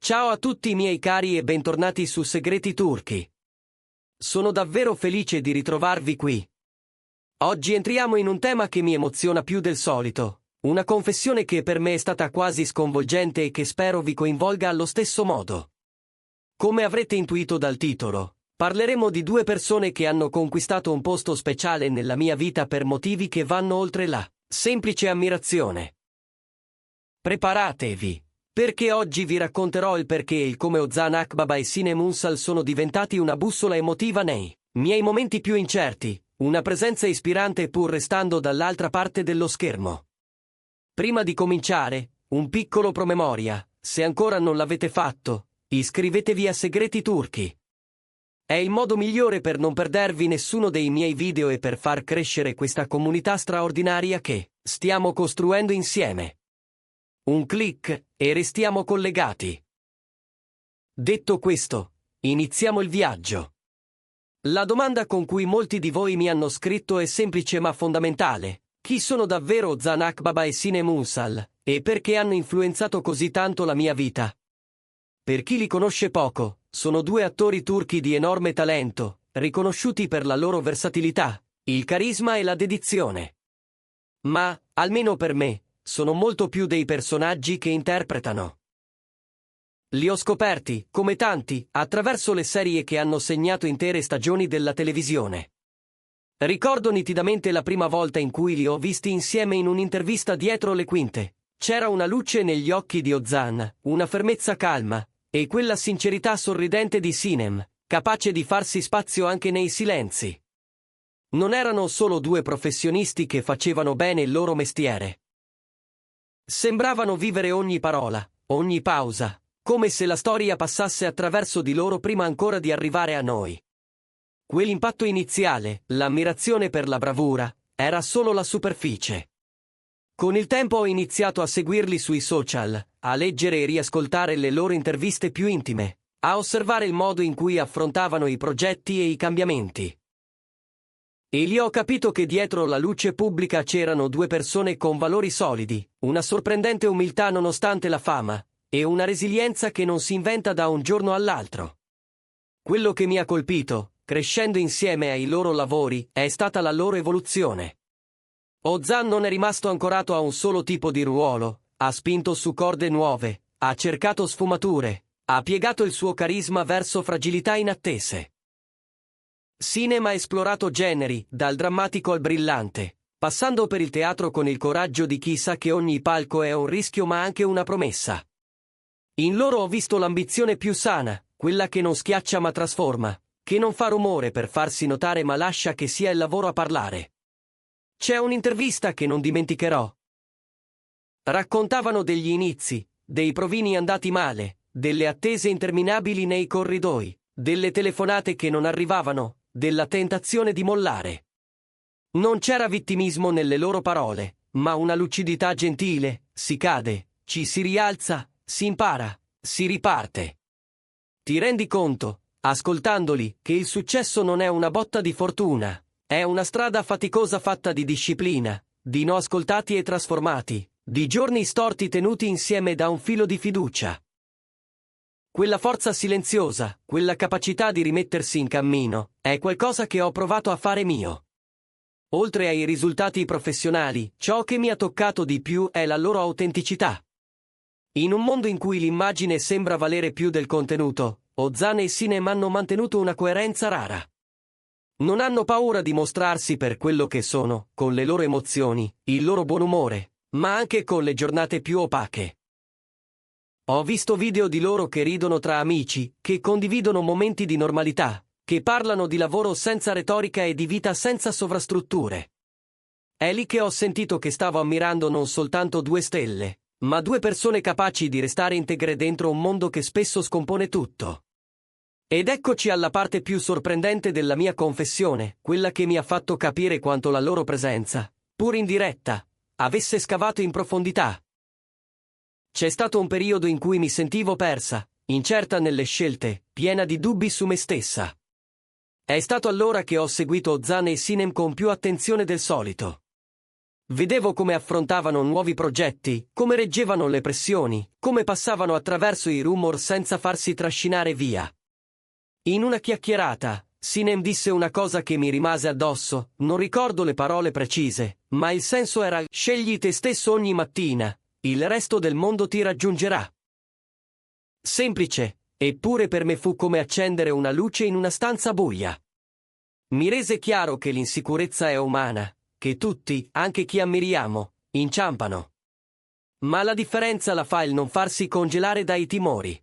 Ciao a tutti i miei cari e bentornati su Segreti Turchi. Sono davvero felice di ritrovarvi qui. Oggi entriamo in un tema che mi emoziona più del solito, una confessione che per me è stata quasi sconvolgente e che spero vi coinvolga allo stesso modo. Come avrete intuito dal titolo, parleremo di due persone che hanno conquistato un posto speciale nella mia vita per motivi che vanno oltre la semplice ammirazione. Preparatevi, perché oggi vi racconterò il perché e il come Ozan Akbaba e Sinem Unsal sono diventati una bussola emotiva nei miei momenti più incerti, una presenza ispirante pur restando dall'altra parte dello schermo. Prima di cominciare, un piccolo promemoria: se ancora non l'avete fatto, iscrivetevi a Segreti Turchi. È il modo migliore per non perdervi nessuno dei miei video e per far crescere questa comunità straordinaria che stiamo costruendo insieme. Un click e restiamo collegati. Detto questo, iniziamo il viaggio. La domanda con cui molti di voi mi hanno scritto è semplice ma fondamentale: chi sono davvero Ozan Akbaba e Sinem Unsal, e perché hanno influenzato così tanto la mia vita? Per chi li conosce poco, sono due attori turchi di enorme talento, riconosciuti per la loro versatilità, il carisma e la dedizione. Ma, almeno per me, sono molto più dei personaggi che interpretano. Li ho scoperti, come tanti, attraverso le serie che hanno segnato intere stagioni della televisione. Ricordo nitidamente la prima volta in cui li ho visti insieme in un'intervista dietro le quinte. C'era una luce negli occhi di Ozan, una fermezza calma, e quella sincerità sorridente di Sinem, capace di farsi spazio anche nei silenzi. Non erano solo due professionisti che facevano bene il loro mestiere. Sembravano vivere ogni parola, ogni pausa, come se la storia passasse attraverso di loro prima ancora di arrivare a noi. Quell'impatto iniziale, l'ammirazione per la bravura, era solo la superficie. Con il tempo ho iniziato a seguirli sui social, a leggere e riascoltare le loro interviste più intime, a osservare il modo in cui affrontavano i progetti e i cambiamenti. E lì ho capito che dietro la luce pubblica c'erano due persone con valori solidi, una sorprendente umiltà nonostante la fama, e una resilienza che non si inventa da un giorno all'altro. Quello che mi ha colpito, crescendo insieme ai loro lavori, è stata la loro evoluzione. Ozan non è rimasto ancorato a un solo tipo di ruolo, ha spinto su corde nuove, ha cercato sfumature, ha piegato il suo carisma verso fragilità inattese. Sinem ha esplorato generi, dal drammatico al brillante, passando per il teatro con il coraggio di chi sa che ogni palco è un rischio ma anche una promessa. In loro ho visto l'ambizione più sana, quella che non schiaccia ma trasforma, che non fa rumore per farsi notare ma lascia che sia il lavoro a parlare. C'è un'intervista che non dimenticherò. Raccontavano degli inizi, dei provini andati male, delle attese interminabili nei corridoi, delle telefonate che non arrivavano, della tentazione di mollare. Non c'era vittimismo nelle loro parole, ma una lucidità gentile: si cade, ci si rialza, si impara, si riparte. Ti rendi conto, ascoltandoli, che il successo non è una botta di fortuna, è una strada faticosa fatta di disciplina, di no ascoltati e trasformati, di giorni storti tenuti insieme da un filo di fiducia. Quella forza silenziosa, quella capacità di rimettersi in cammino, è qualcosa che ho provato a fare mio. Oltre ai risultati professionali, ciò che mi ha toccato di più è la loro autenticità. In un mondo in cui l'immagine sembra valere più del contenuto, Ozan e Sinem hanno mantenuto una coerenza rara. Non hanno paura di mostrarsi per quello che sono, con le loro emozioni, il loro buon umore, ma anche con le giornate più opache. Ho visto video di loro che ridono tra amici, che condividono momenti di normalità, che parlano di lavoro senza retorica e di vita senza sovrastrutture. È lì che ho sentito che stavo ammirando non soltanto due stelle, ma due persone capaci di restare integre dentro un mondo che spesso scompone tutto. Ed eccoci alla parte più sorprendente della mia confessione, quella che mi ha fatto capire quanto la loro presenza, pur indiretta, avesse scavato in profondità. C'è stato un periodo in cui mi sentivo persa, incerta nelle scelte, piena di dubbi su me stessa. È stato allora che ho seguito Ozan e Sinem con più attenzione del solito. Vedevo come affrontavano nuovi progetti, come reggevano le pressioni, come passavano attraverso i rumor senza farsi trascinare via. In una chiacchierata, Sinem disse una cosa che mi rimase addosso, non ricordo le parole precise, ma il senso era: scegli te stesso ogni mattina, il resto del mondo ti raggiungerà. Semplice, eppure per me fu come accendere una luce in una stanza buia. Mi rese chiaro che l'insicurezza è umana, che tutti, anche chi ammiriamo, inciampano. Ma la differenza la fa il non farsi congelare dai timori.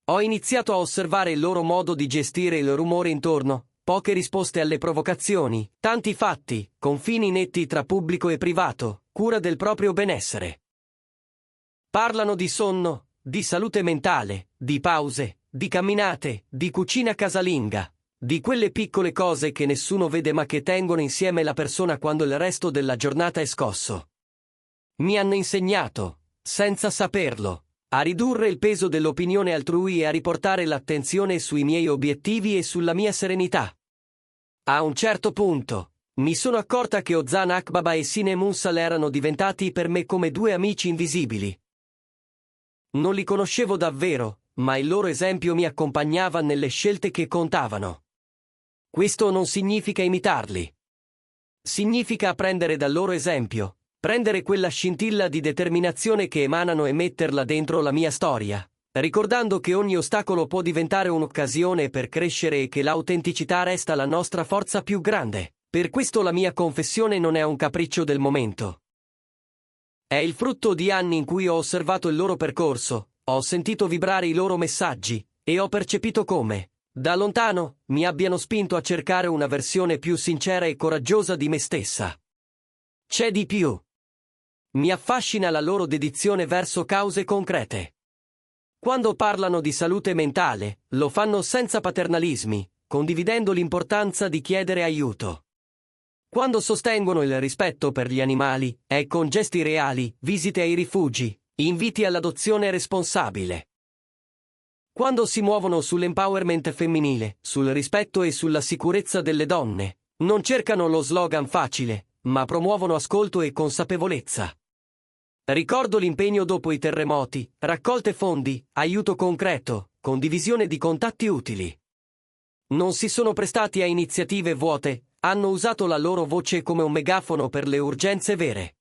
Ho iniziato a osservare il loro modo di gestire il rumore intorno, poche risposte alle provocazioni, tanti fatti, confini netti tra pubblico e privato, cura del proprio benessere. Parlano di sonno, di salute mentale, di pause, di camminate, di cucina casalinga, di quelle piccole cose che nessuno vede ma che tengono insieme la persona quando il resto della giornata è scosso. Mi hanno insegnato, senza saperlo, a ridurre il peso dell'opinione altrui e a riportare l'attenzione sui miei obiettivi e sulla mia serenità. A un certo punto, mi sono accorta che Ozan Akbaba e Sinem Unsal erano diventati per me come due amici invisibili. Non li conoscevo davvero, ma il loro esempio mi accompagnava nelle scelte che contavano. Questo non significa imitarli. Significa prendere dal loro esempio, prendere quella scintilla di determinazione che emanano e metterla dentro la mia storia, ricordando che ogni ostacolo può diventare un'occasione per crescere e che l'autenticità resta la nostra forza più grande. Per questo la mia confessione non è un capriccio del momento. È il frutto di anni in cui ho osservato il loro percorso, ho sentito vibrare i loro messaggi, e ho percepito come, da lontano, mi abbiano spinto a cercare una versione più sincera e coraggiosa di me stessa. C'è di più. Mi affascina la loro dedizione verso cause concrete. Quando parlano di salute mentale, lo fanno senza paternalismi, condividendo l'importanza di chiedere aiuto. Quando sostengono il rispetto per gli animali, è con gesti reali, visite ai rifugi, inviti all'adozione responsabile. Quando si muovono sull'empowerment femminile, sul rispetto e sulla sicurezza delle donne, non cercano lo slogan facile, ma promuovono ascolto e consapevolezza. Ricordo l'impegno dopo i terremoti, raccolte fondi, aiuto concreto, condivisione di contatti utili. Non si sono prestati a iniziative vuote, hanno usato la loro voce come un megafono per le urgenze vere.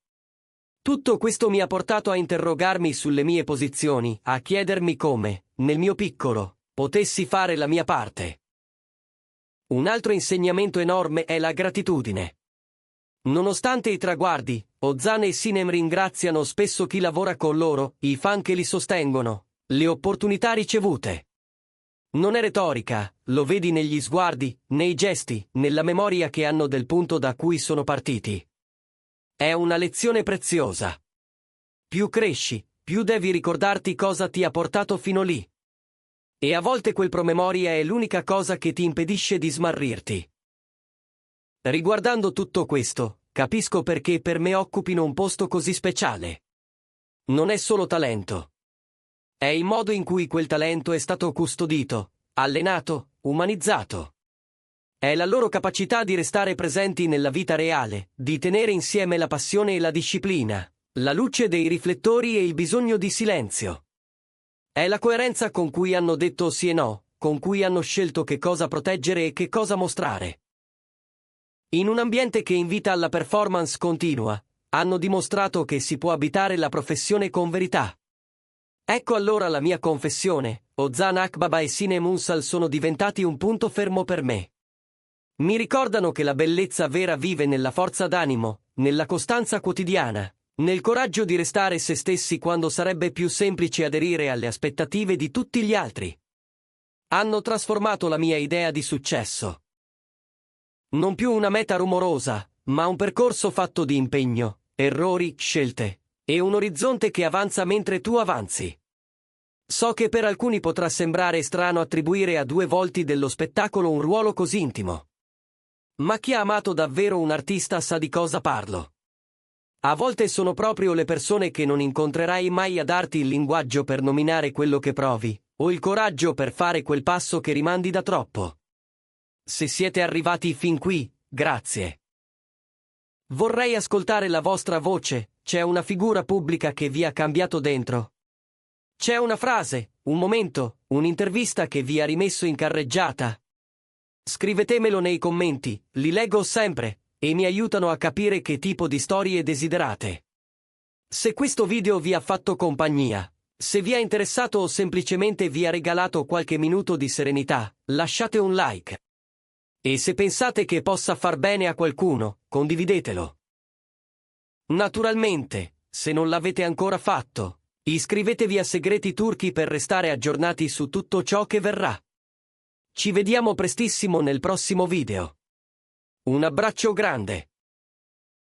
Tutto questo mi ha portato a interrogarmi sulle mie posizioni, a chiedermi come, nel mio piccolo, potessi fare la mia parte. Un altro insegnamento enorme è la gratitudine. Nonostante i traguardi, Ozan e Sinem ringraziano spesso chi lavora con loro, i fan che li sostengono, le opportunità ricevute. Non è retorica, lo vedi negli sguardi, nei gesti, nella memoria che hanno del punto da cui sono partiti. È una lezione preziosa. Più cresci, più devi ricordarti cosa ti ha portato fino lì. E a volte quel promemoria è l'unica cosa che ti impedisce di smarrirti. Riguardando tutto questo, capisco perché per me occupino un posto così speciale. Non è solo talento. È il modo in cui quel talento è stato custodito, allenato, umanizzato. È la loro capacità di restare presenti nella vita reale, di tenere insieme la passione e la disciplina, la luce dei riflettori e il bisogno di silenzio. È la coerenza con cui hanno detto sì e no, con cui hanno scelto che cosa proteggere e che cosa mostrare. In un ambiente che invita alla performance continua, hanno dimostrato che si può abitare la professione con verità. Ecco allora la mia confessione, Ozan Akbaba e Sinem Unsal sono diventati un punto fermo per me. Mi ricordano che la bellezza vera vive nella forza d'animo, nella costanza quotidiana, nel coraggio di restare se stessi quando sarebbe più semplice aderire alle aspettative di tutti gli altri. Hanno trasformato la mia idea di successo. Non più una meta rumorosa, ma un percorso fatto di impegno, errori, scelte, e un orizzonte che avanza mentre tu avanzi. So che per alcuni potrà sembrare strano attribuire a due volti dello spettacolo un ruolo così intimo. Ma chi ha amato davvero un artista sa di cosa parlo. A volte sono proprio le persone che non incontrerai mai a darti il linguaggio per nominare quello che provi, o il coraggio per fare quel passo che rimandi da troppo. Se siete arrivati fin qui, grazie. Vorrei ascoltare la vostra voce, c'è una figura pubblica che vi ha cambiato dentro. C'è una frase, un momento, un'intervista che vi ha rimesso in carreggiata. Scrivetemelo nei commenti, li leggo sempre, e mi aiutano a capire che tipo di storie desiderate. Se questo video vi ha fatto compagnia, se vi è interessato o semplicemente vi ha regalato qualche minuto di serenità, lasciate un like. E se pensate che possa far bene a qualcuno, condividetelo. Naturalmente, se non l'avete ancora fatto, iscrivetevi a Segreti Turchi per restare aggiornati su tutto ciò che verrà. Ci vediamo prestissimo nel prossimo video. Un abbraccio grande.